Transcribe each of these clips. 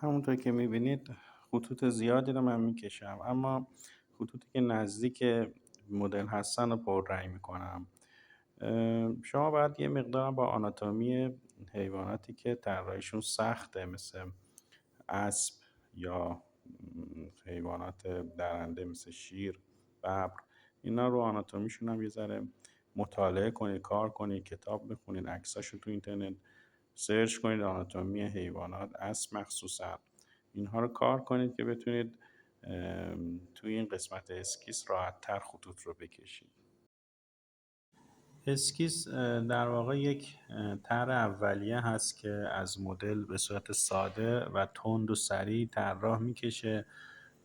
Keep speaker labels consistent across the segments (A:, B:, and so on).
A: همونطور که می‌بینید خطوط زیادی رو من میکشم، اما خطوطی که نزدیک مدل هستن رو پررنگ میکنم. شما باید یه مقدار با آناتومی حیواناتی که طراحیشون سخته، مثل اسب یا حیوانات درنده مثل شیر، ببر، اینا رو آناتومیشون هم یه ذره مطالعه کنید، کار کنید، کتاب بخونید، عکساشو تو اینترنت سرچ کنید، آناتومی حیوانات، اسب مخصوصا، اینها رو کار کنید که بتونید توی این قسمت اسکیس راحت‌تر خطوط رو بکشید. اسکیس در واقع یک طرح اولیه هست که از مدل به صورت ساده و تند و سریع طراح میکشه.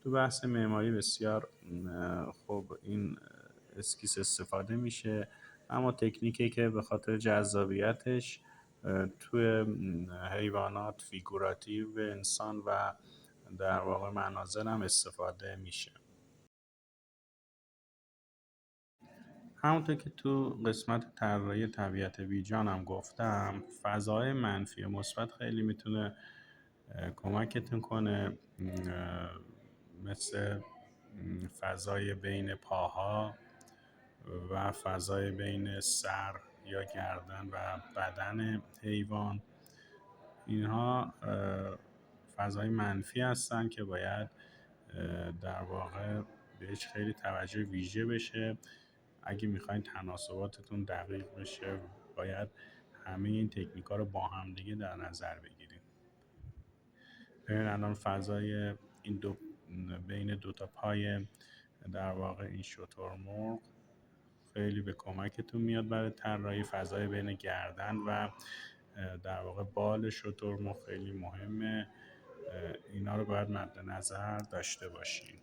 A: تو بحث معماری بسیار خوب این اسکیس استفاده میشه، اما تکنیکی که به خاطر جذابیتش توی حیوانات، فیگوراتیو، انسان و در واقع مناظر هم استفاده میشه. همونطور که تو قسمت طراحی طبیعت بیجان هم گفتم، فضای منفی و مثبت خیلی میتونه کمکتون کنه، مثل فضای بین پاها و فضای بین سر یا گردن و بدن حیوان. اینها فضای منفی هستن که باید در واقع بهش خیلی توجه ویژه بشه. اگه میخواین تناسباتتون دقیق بشه، باید همه این تکنیک ها رو با هم دیگه در نظر بگیرید. ببین الان فضای این دو بین دو تا پای در واقع این شترمرغ خیلی به کمکتون میاد برای طراحی. فضای بین گردن و در واقع بال شترمرغ خیلی مهمه. اینا رو باید مد نظر داشته باشین.